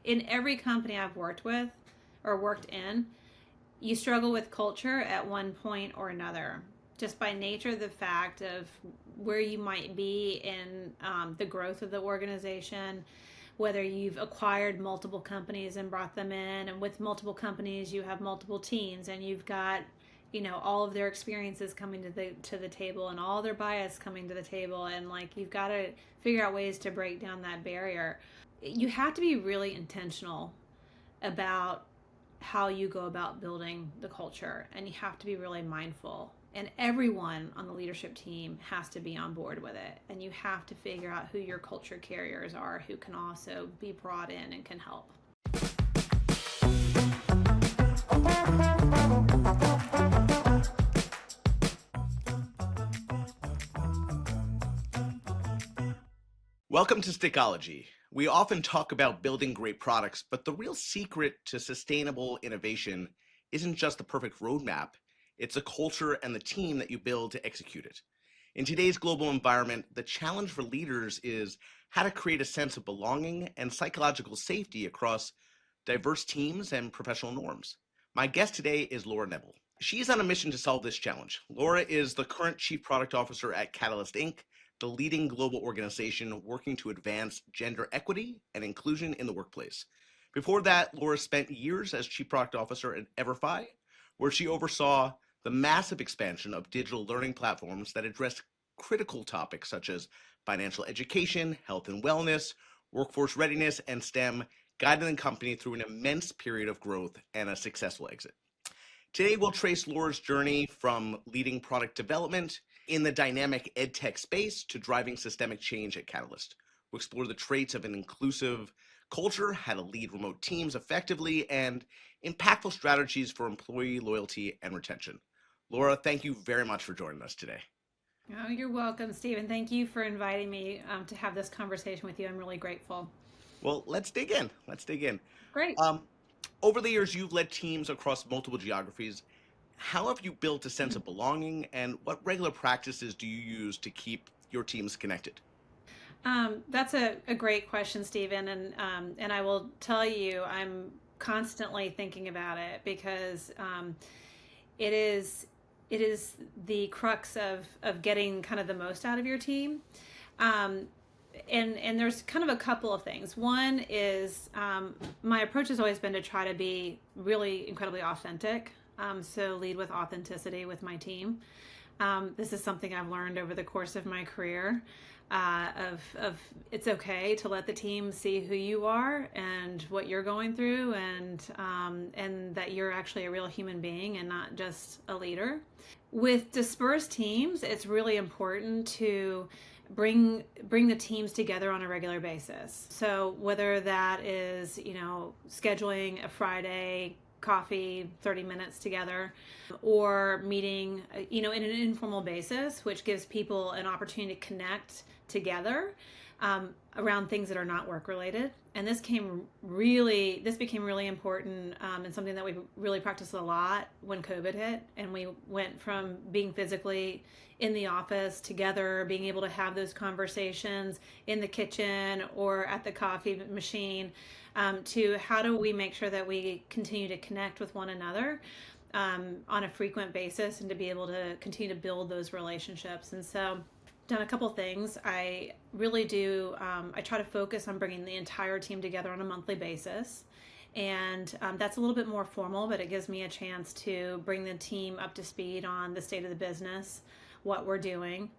in every company I've worked with or worked in, you struggle with culture at one point or another, just by nature of the fact of where you might be in the growth of the organization, whether you've acquired multiple companies and brought them in, and with multiple companies you have multiple teams, and you've got all of their experiences coming to the table, and all their bias coming to the table, and like you've got to figure out ways to break down that barrier. You have to be really intentional about how you go about building the culture, and you have to be really mindful, and everyone on the leadership team has to be on board with it, and you have to figure out who your culture carriers are, who can also be brought in and can help. Welcome to Stickology. We often talk about building great products, but the real secret to sustainable innovation isn't just the perfect roadmap, it's a culture and the team that you build to execute it. In today's global environment, the challenge for leaders is how to create a sense of belonging and psychological safety across diverse teams and professional norms. My guest today is Laura Neville. She's on a mission to solve this challenge. Laura is the current Chief Product Officer at Catalyst Inc., the leading global organization working to advance gender equity and inclusion in the workplace. Before that, Laura spent years as Chief Product Officer at Everfi, where she oversaw the massive expansion of digital learning platforms that addressed critical topics such as financial education, health and wellness, workforce readiness, and STEM, guiding the company through an immense period of growth and a successful exit. Today, we'll trace Laura's journey from leading product development in the dynamic edtech space to driving systemic change at Catalyst. We'll explore the traits of an inclusive culture, how to lead remote teams effectively, and impactful strategies for employee loyalty and retention. Laura, thank you very much for joining us today. Oh, you're welcome, Stephen. Thank you for inviting me to have this conversation with you. I'm really grateful. Well, let's dig in. Great. Over the years, you've led teams across multiple geographies. How have you built a sense of belonging, and what regular practices do you use to keep your teams connected? That's a great question, Stephen, and I will tell you, I'm constantly thinking about it because it is the crux of getting kind of the most out of your team. And there's kind of a couple of things. One is my approach has always been to try to be really incredibly authentic. So lead with authenticity with my team. This is something I've learned over the course of my career. Of it's okay to let the team see who you are and what you're going through, and that you're actually a real human being and not just a leader. With dispersed teams, it's really important to bring the teams together on a regular basis. So whether that is, scheduling a Friday coffee, 30 minutes together, or meeting, in an informal basis, which gives people an opportunity to connect together around things that are not work related. And this became really important, and something that we really practiced a lot when COVID hit, and we went from being physically in the office together, being able to have those conversations in the kitchen or at the coffee machine, to how do we make sure that we continue to connect with one another on a frequent basis, and to be able to continue to build those relationships. And so done a couple things. I really do, I try to focus on bringing the entire team together on a monthly basis. And that's a little bit more formal, but it gives me a chance to bring the team up to speed on the state of the business, what we're doing,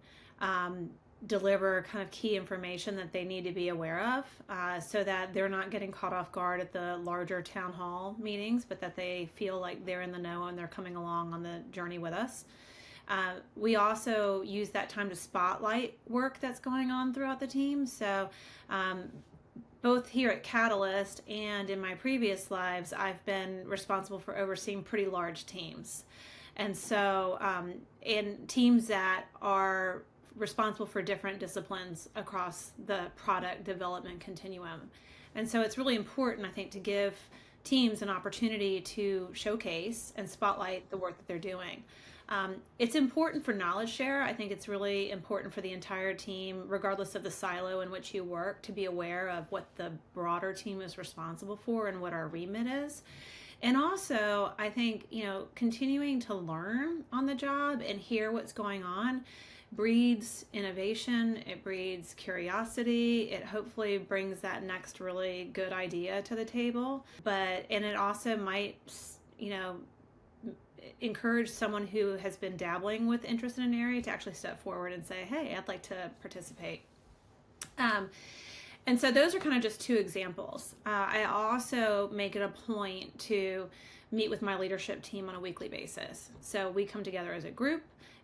deliver kind of key information that they need to be aware of, so that they're not getting caught off guard at the larger town hall meetings, but that they feel like they're in the know and they're coming along on the journey with us. We also use that time to spotlight work that's going on throughout the team. So both here at Catalyst and in my previous lives, I've been responsible for overseeing pretty large teams. And so in teams that are responsible for different disciplines across the product development continuum. And so it's really important, I think, to give teams an opportunity to showcase and spotlight the work that they're doing. It's important for knowledge share. I think it's really important for the entire team, regardless of the silo in which you work, to be aware of what the broader team is responsible for and what our remit is. And also, I think, continuing to learn on the job and hear what's going on breeds innovation, it breeds curiosity, it hopefully brings that next really good idea to the table. And it also might, encourage someone who has been dabbling with interest in an area to actually step forward and say, hey, I'd like to participate. And so those are kind of just two examples. I also make it a point to meet with my leadership team on a weekly basis. So we come together as a group,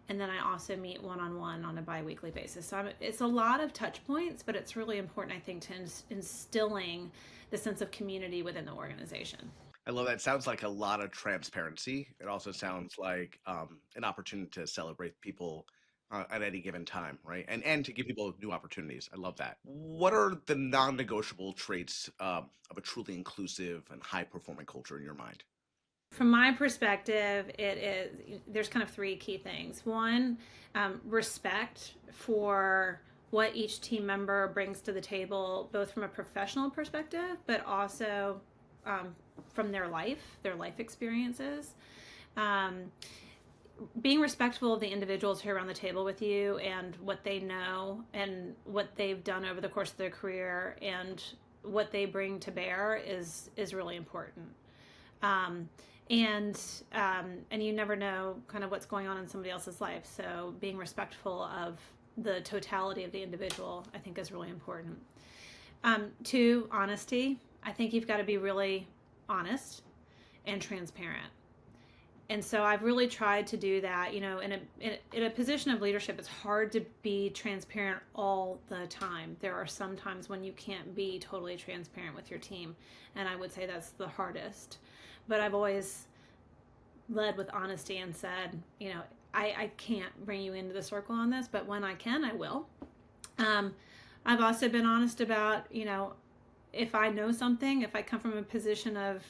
and then I also meet one-on-one on a bi-weekly basis. So it's a lot of touch points, but it's really important, I think, to instilling the sense of community within the organization. I love that. It sounds like a lot of transparency. It also sounds like an opportunity to celebrate people at any given time, right? And to give people new opportunities. I love that. What are the non-negotiable traits of a truly inclusive and high-performing culture in your mind? From my perspective, there's kind of three key things. One, respect for what each team member brings to the table, both from a professional perspective, but also from their life experiences. Being respectful of the individuals who are around the table with you and what they know and what they've done over the course of their career and what they bring to bear is really important. And you never know kind of what's going on in somebody else's life. So being respectful of the totality of the individual, I think, is really important. Two, honesty. I think you've got to be really honest and transparent. And so I've really tried to do that. In a position of leadership, it's hard to be transparent all the time. There are some times when you can't be totally transparent with your team, and I would say that's the hardest. But I've always led with honesty and said, I can't bring you into the circle on this, but when I can, I will. I've also been honest about, if I know something, if I come from a position of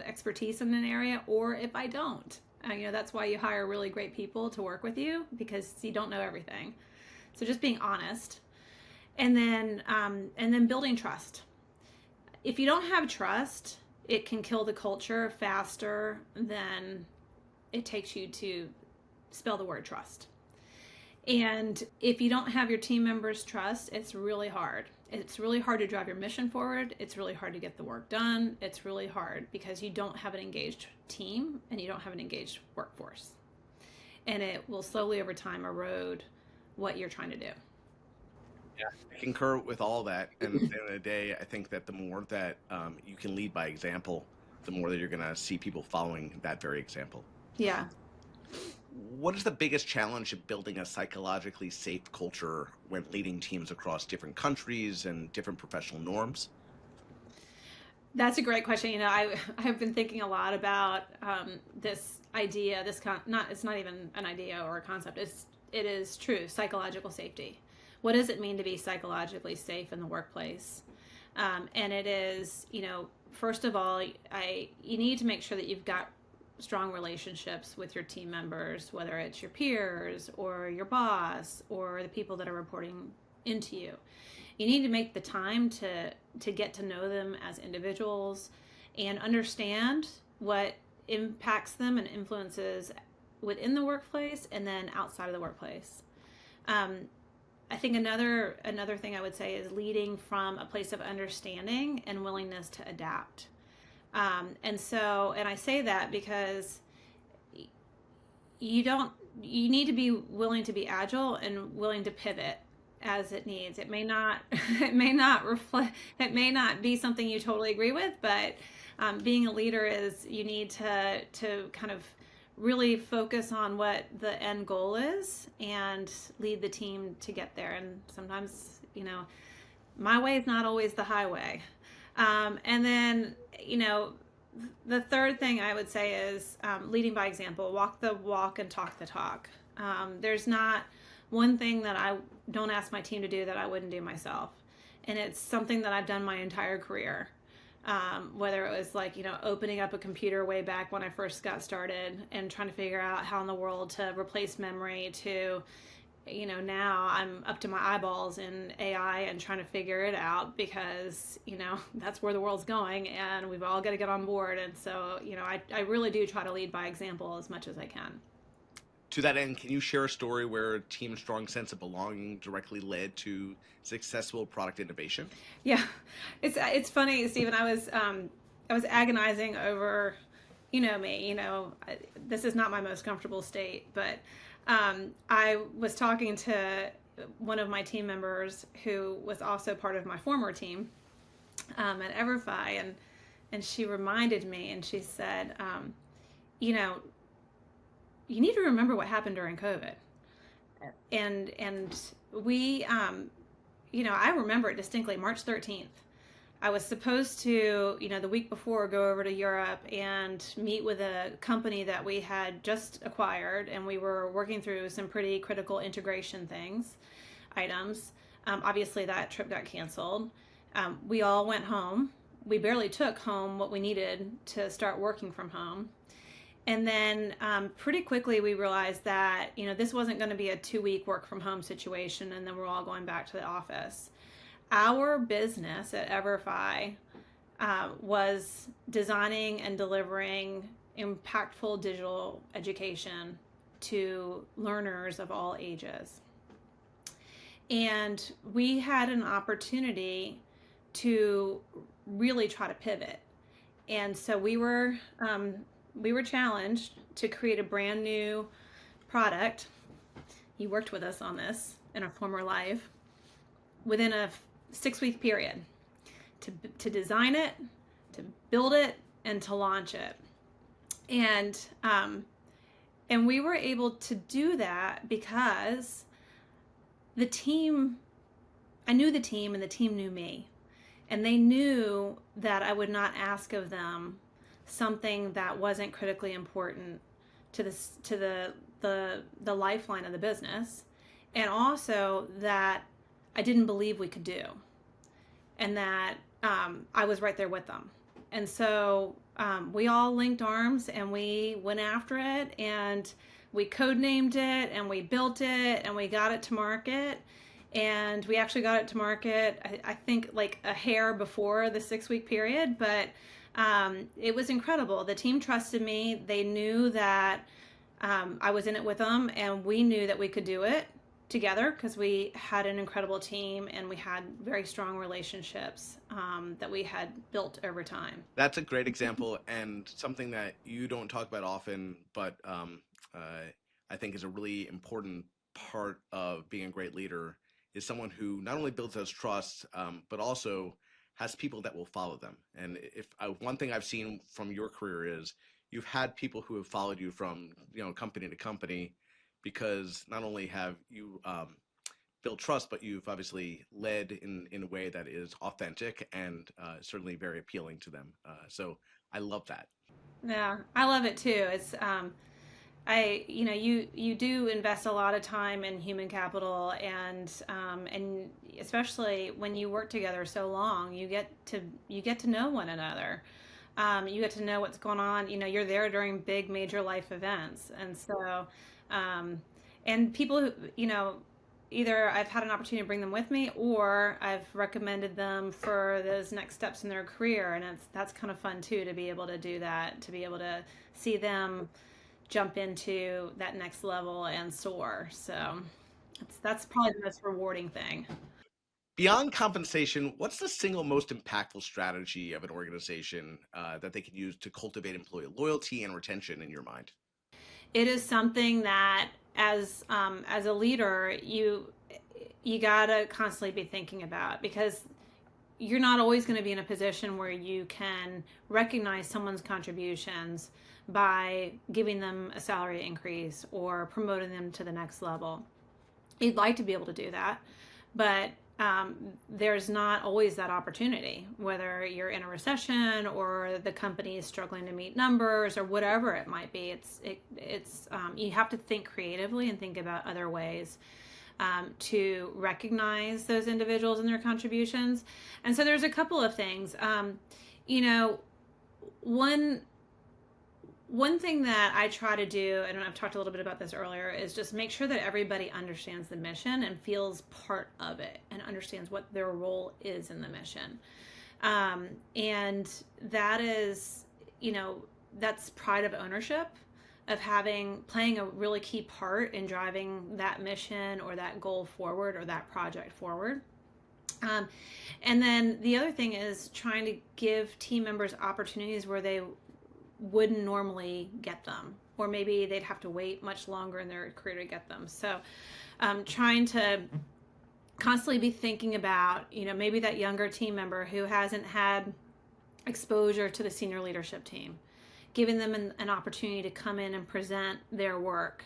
expertise in an area, or if I don't. That's why you hire really great people to work with you, because you don't know everything. So just being honest. And then building trust. If you don't have trust, it can kill the culture faster than it takes you to spell the word trust. And if you don't have your team members' trust, it's really hard. It's really hard to drive your mission forward. It's really hard to get the work done. It's really hard because you don't have an engaged team and you don't have an engaged workforce. And it will slowly over time erode what you're trying to do. Yeah, I concur with all that. And at the end of the day, I think that the more that you can lead by example, the more that you're going to see people following that very example. Yeah. What is the biggest challenge of building a psychologically safe culture when leading teams across different countries and different professional norms? That's a great question. I've been thinking a lot about this idea. It's not even an idea or a concept. It is true. Psychological safety. What does it mean to be psychologically safe in the workplace? And it is, first of all, you need to make sure that you've got strong relationships with your team members, whether it's your peers or your boss or the people that are reporting into you. You need to make the time to get to know them as individuals and understand what impacts them and influences within the workplace and then outside of the workplace. I think another thing I would say is leading from a place of understanding and willingness to adapt. And I say that because you need to be willing to be agile and willing to pivot as it needs. It may not be something you totally agree with, but being a leader is you need to kind of really focus on what the end goal is and lead the team to get there. And sometimes, my way is not always the highway. And then, the third thing I would say is leading by example. Walk the walk and talk the talk. There's not one thing that I don't ask my team to do that I wouldn't do myself. And it's something that I've done my entire career. whether it was like, opening up a computer way back when I first got started and trying to figure out how in the world to replace memory to, now I'm up to my eyeballs in AI and trying to figure it out because, that's where the world's going and we've all got to get on board. And so, I really do try to lead by example as much as I can. To that end, can you share a story where a team's strong sense of belonging directly led to successful product innovation? Yeah, it's funny, Stephen. I was agonizing over, me. This is not my most comfortable state, but I was talking to one of my team members who was also part of my former team at Everfi, and she reminded me, and she said, you know, you need to remember what happened during COVID, and we, I remember it distinctly. March 13th. I was supposed to, the week before, go over to Europe and meet with a company that we had just acquired, and we were working through some pretty critical integration items. Obviously, that trip got canceled. We all went home. We barely took home what we needed to start working from home. And then pretty quickly we realized that, this wasn't going to be a 2-week work from home situation, and then we're all going back to the office. Our business at Everfi was designing and delivering impactful digital education to learners of all ages. And we had an opportunity to really try to pivot. And so we were challenged to create a brand new product. You worked with us on this in a former life within a 6-week period to design it, to build it, and to launch it. And we were able to do that because I knew the team and the team knew me. And they knew that I would not ask of them something that wasn't critically important to the lifeline of the business, and also that I didn't believe we could do, and that I was right there with them. And so we all linked arms and we went after it, and we codenamed it, and we built it, and we got it to market. And we actually got it to market, I think, like a hair before the 6-week period, but it was incredible. The team trusted me. They knew that I was in it with them, and we knew that we could do it together because we had an incredible team and we had very strong relationships that we had built over time. That's a great example and something that you don't talk about often, but I think is a really important part of being a great leader is someone who not only builds those trusts, but also has people that will follow them. And one thing I've seen from your career is you've had people who have followed you from company to company, because not only have you built trust, but you've obviously led in a way that is authentic and certainly very appealing to them. So I love that. Yeah, I love it too. It's you do invest a lot of time in human capital, and especially when you work together so long, you get to know one another. You get to know what's going on. You're there during big major life events, and so and people who either I've had an opportunity to bring them with me, or I've recommended them for those next steps in their career, and that's kind of fun too, to be able to do that, to be able to see them jump into that next level and soar. So that's probably the most rewarding thing. Beyond compensation, what's the single most impactful strategy of an organization that they can use to cultivate employee loyalty and retention in your mind? It is something that as a leader, you gotta constantly be thinking about, because you're not always going to be in a position where you can recognize someone's contributions by giving them a salary increase or promoting them to the next level. You'd like to be able to do that, but there's not always that opportunity, whether you're in a recession or the company is struggling to meet numbers or whatever it might be. It's you have to think creatively and think about other ways to recognize those individuals and their contributions. And so there's a couple of things. you know, one one thing that I try to do, and I've talked a little bit about this earlier, is just make sure that everybody understands the mission and feels part of it and understands what their role is in the mission. And that is, you know, that's pride of ownership, of playing a really key part in driving that mission or that goal forward or that project forward. Um, and then the other thing is trying to give team members opportunities where they wouldn't normally get them, or maybe they'd have to wait much longer in their career to get them. So trying to constantly be thinking about, you know, maybe that younger team member who hasn't had exposure to the senior leadership team, giving them an opportunity to come in and present their work.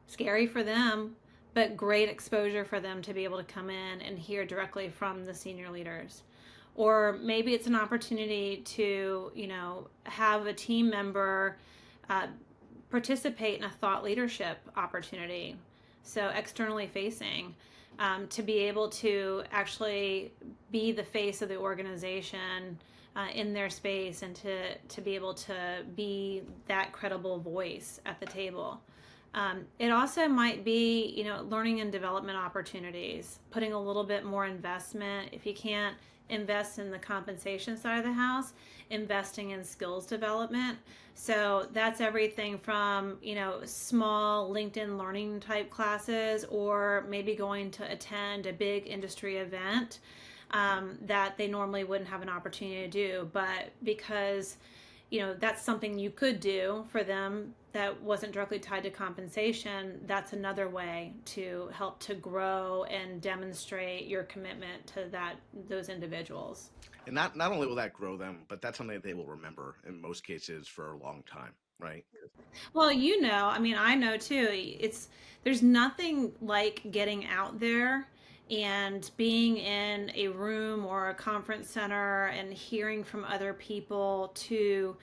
Scary for them, but great exposure for them to be able to come in and hear directly from the senior leaders. Or maybe it's an opportunity to, you know, have a team member participate in a thought leadership opportunity. So externally facing, to be able to actually be the face of the organization in their space, and to be able to be that credible voice at the table. It also might be, you know, learning and development opportunities, putting a little bit more investment. If you can't invest in the compensation side of the house, investing in skills development. So that's everything from, you know, small LinkedIn learning type classes, or maybe going to attend a big industry event that they normally wouldn't have an opportunity to do. But because, you know, that's something you could do for them that wasn't directly tied to compensation, that's another way to help to grow and demonstrate your commitment to those individuals. And not only will that grow them, but that's something that they will remember in most cases for a long time, right? Well, you know, I mean, I know too. There's nothing like getting out there and being in a room or a conference center and hearing from other people to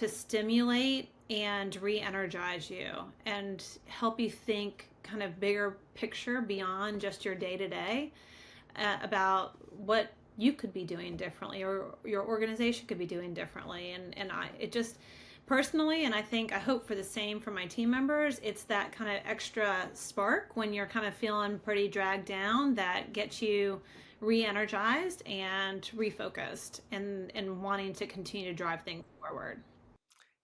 stimulate and re-energize you and help you think kind of bigger picture beyond just your day to day, about what you could be doing differently or your organization could be doing differently. And it just personally, and I hope for the same for my team members, it's that kind of extra spark when you're kind of feeling pretty dragged down that gets you re-energized and refocused, and wanting to continue to drive things forward.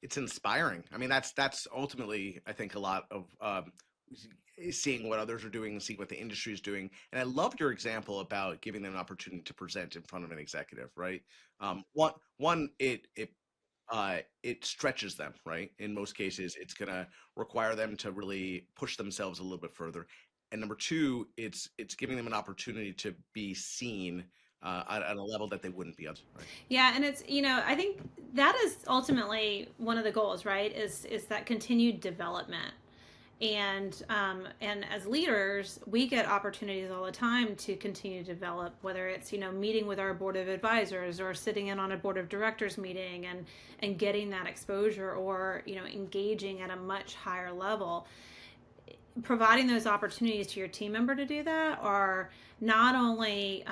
It's inspiring. I mean, that's ultimately, I think, a lot of seeing what others are doing and seeing what the industry is doing. And I love your example about giving them an opportunity to present in front of an executive, right? One, it stretches them, right? In most cases, it's going to require them to really push themselves a little bit further. And number two, it's giving them an opportunity to be seen at a level that they wouldn't be otherwise, right? Yeah, and it's, you know, I think that is ultimately one of the goals, right? Is that continued development. And as leaders, we get opportunities all the time to continue to develop, whether it's, you know, meeting with our board of advisors or sitting in on a board of directors meeting and getting that exposure, or, you know, engaging at a much higher level. Providing those opportunities to your team member to do that are not only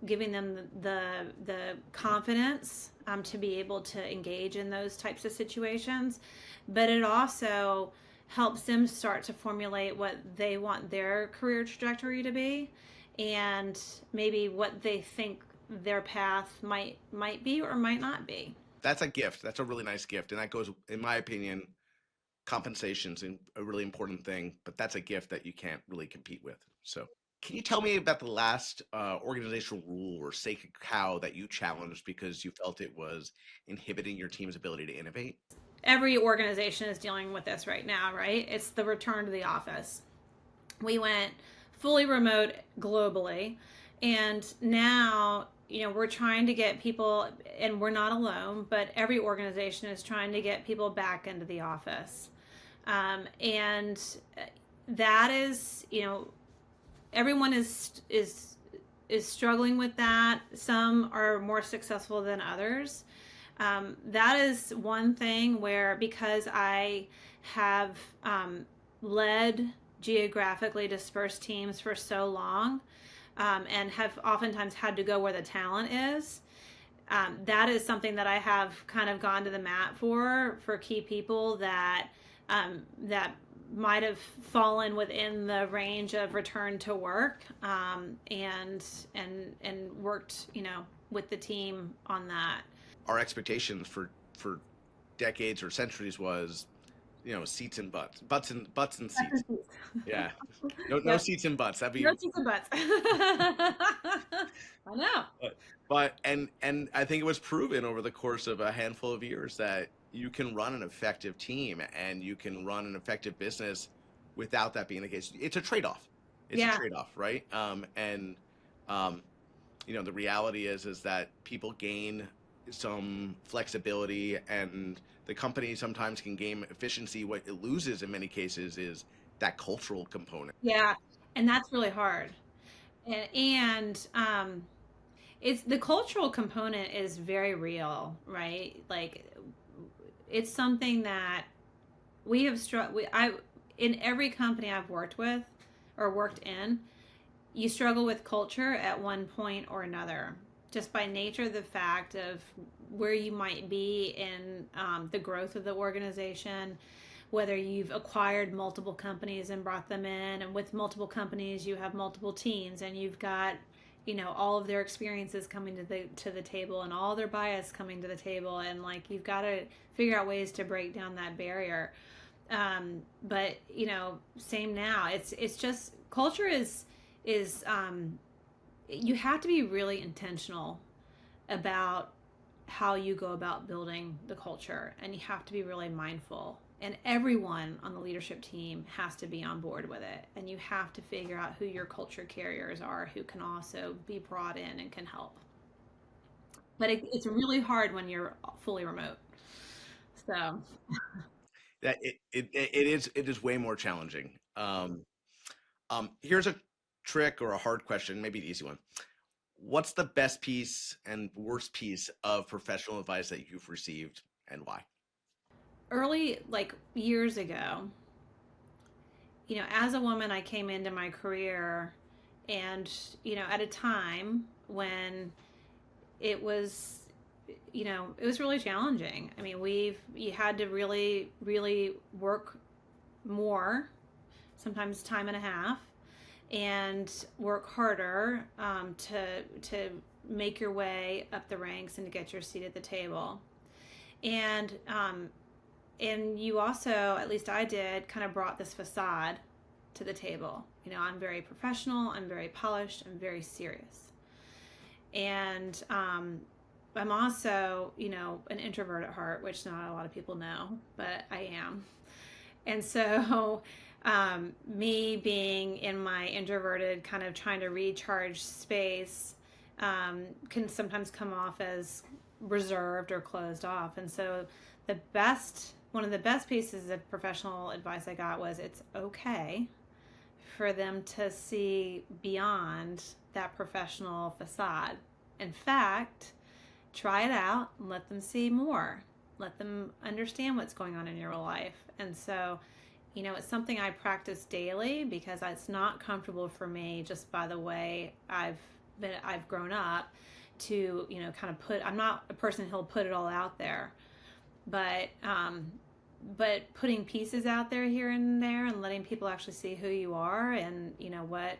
giving them the confidence to be able to engage in those types of situations, but it also helps them start to formulate what they want their career trajectory to be, and maybe what they think their path might be or might not be. That's a gift. That's a really nice gift, and that goes, in my opinion, compensation's a really important thing, but that's a gift that you can't really compete with. So, can you tell me about the last organizational rule or sacred cow that you challenged because you felt it was inhibiting your team's ability to innovate? Every organization is dealing with this right now, right? It's the return to the office. We went fully remote globally, and now, you know, we're trying to get people, and we're not alone, but every organization is trying to get people back into the office. And that is, you know, everyone is struggling with that. Some are more successful than others. That is one thing where, because I have led geographically dispersed teams for so long, and have oftentimes had to go where the talent is, That is something that I have kind of gone to the mat for key people that might have fallen within the range of return to work, and worked, with the team on that. Our expectations for decades or centuries was, seats and butts and seats. Yeah, no Yep. seats and butts. That'd be. No seats and butts. I know. But I think it was proven over the course of a handful of years that you can run an effective team and you can run an effective business without that being the case. It's a trade-off. It's a Yeah. trade-off, right? Um, the reality is that people gain some flexibility, and the company sometimes can gain efficiency. What it loses in many cases is that cultural component. Yeah. And that's really hard. And it's the cultural component is very real, right? Like, it's something that we have I in every company I've worked with or worked in, you struggle with culture at one point or another, just by nature of the fact of where you might be in the growth of the organization, whether you've acquired multiple companies and brought them in, and with multiple companies you have multiple teams, and you've got all of their experiences coming to the table, and all their bias coming to the table, and like you've got to figure out ways to break down that barrier. But same now. It's just culture is you have to be really intentional about how you go about building the culture, and you have to be really mindful, and everyone on the leadership team has to be on board with it, and you have to figure out who your culture carriers are, who can also be brought in and can help. But it's really hard when you're fully remote. So That it is way more challenging. Here's a trick or a hard question, maybe an easy one. What's the best piece and worst piece of professional advice that you've received, and why? early, like years ago, as a woman, I came into my career, and at a time when it was it was really challenging. I mean, you had to really really work more, sometimes time and a half, and work harder, to make your way up the ranks and to get your seat at the table. And you also, at least I did, kind of brought this facade to the table. I'm very professional, I'm very polished, I'm very serious. And I'm also, an introvert at heart, which not a lot of people know, but I am. And so, me being in my introverted, kind of trying to recharge space, can sometimes come off as reserved or closed off. And so, one of the best pieces of professional advice I got was, it's okay for them to see beyond that professional facade. In fact, try it out and let them see more. Let them understand what's going on in your life. And so, it's something I practice daily, because it's not comfortable for me, just by the way I've grown up, to, kind of I'm not a person who'll put it all out there, but putting pieces out there here and there, and letting people actually see who you are, and what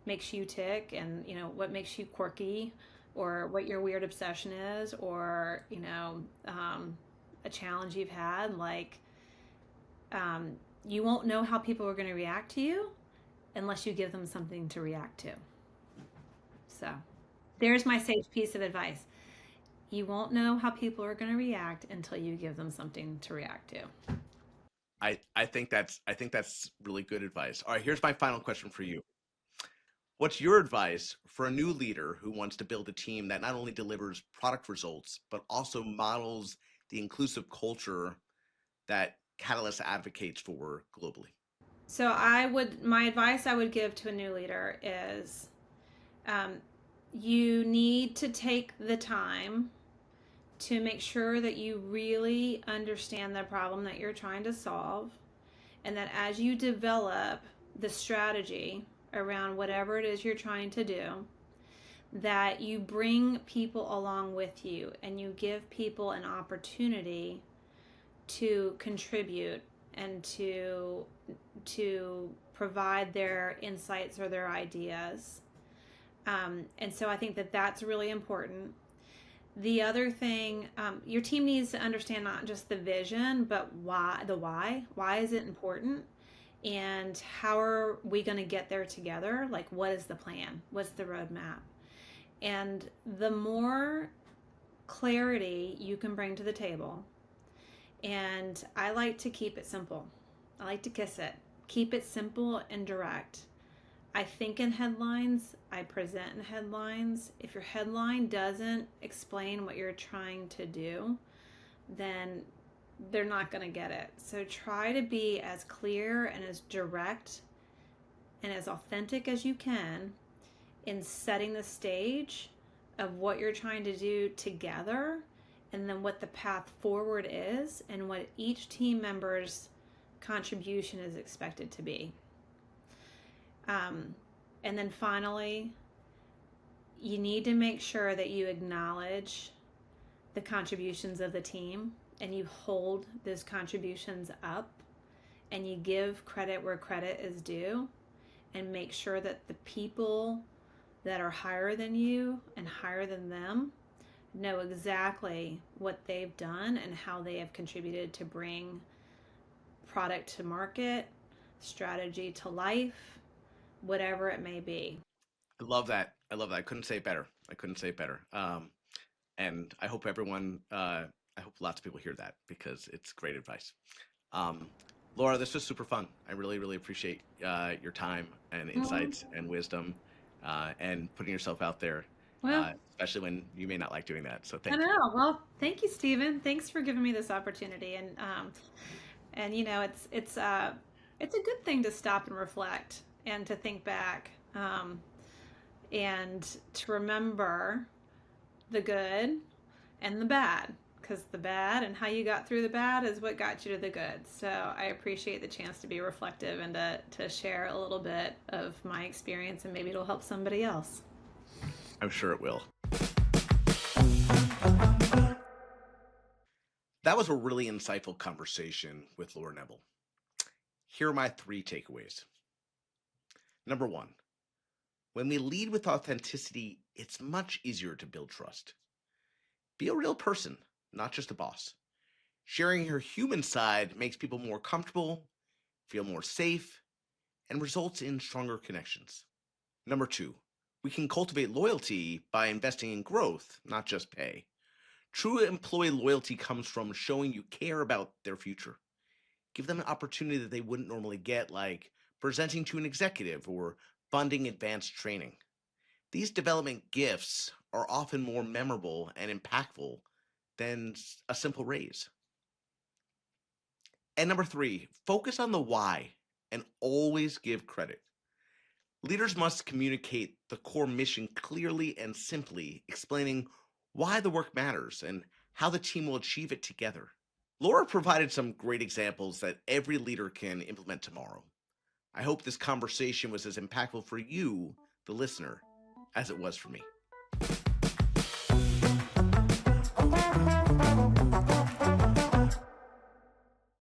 makes you tick, and what makes you quirky, or what your weird obsession is, or a challenge you've had. Like, you won't know how people are going to react to you unless you give them something to react to. So there's my sage piece of advice. You won't know how people are going to react until you give them something to react to. I think that's really good advice. All right, here's my final question for you. What's your advice for a new leader who wants to build a team that not only delivers product results, but also models the inclusive culture that Catalyst advocates for globally? So my advice I would give to a new leader is, um, you need to take the time to make sure that you really understand the problem that you're trying to solve, and that as you develop the strategy around whatever it is you're trying to do, that you bring people along with you and you give people an opportunity to contribute and to provide their insights or their ideas. And so I think that that's really important. The other thing, your team needs to understand not just the vision, but why. The why. Why is it important? And how are we going to get there together? Like, what is the plan? What's the roadmap? And the more clarity you can bring to the table, and I like to keep it simple. I like to kiss it. Keep it simple and direct. I think in headlines, I present in headlines. If your headline doesn't explain what you're trying to do, then they're not going to get it. So try to be as clear and as direct and as authentic as you can in setting the stage of what you're trying to do together, and then what the path forward is and what each team member's contribution is expected to be. And then finally, you need to make sure that you acknowledge the contributions of the team and you hold those contributions up and you give credit where credit is due, and make sure that the people that are higher than you and higher than them know exactly what they've done and how they have contributed to bring product to market, strategy to life, whatever it may be. I love that. I love that. I couldn't say it better. I couldn't say it better. And I hope everyone, I hope lots of people hear that because it's great advice. Um, Laura, this was super fun. I really, really appreciate your time and Well, insights and wisdom and putting yourself out there, well, especially when you may not like doing that. So I thank you. know. Well, thank you, Stephen. Thanks for giving me this opportunity. And you know, it's a good thing to stop and reflect and to think back, and to remember the good and the bad, because the bad and how you got through the bad is what got you to the good. So I appreciate the chance to be reflective and to share a little bit of my experience, and maybe it'll help somebody else. I'm sure it will. That was a really insightful conversation with Laura Neville. Here are my 3 takeaways. Number 1, when we lead with authenticity, it's much easier to build trust. Be a real person, not just a boss. Sharing your human side makes people more comfortable, feel more safe, and results in stronger connections. Number 2, we can cultivate loyalty by investing in growth, not just pay. True employee loyalty comes from showing you care about their future. Give them an opportunity that they wouldn't normally get, like presenting to an executive or funding advanced training. These development gifts are often more memorable and impactful than a simple raise. And number 3, focus on the why and always give credit. Leaders must communicate the core mission clearly and simply, explaining why the work matters and how the team will achieve it together. Laura provided some great examples that every leader can implement tomorrow. I hope this conversation was as impactful for you, the listener, as it was for me.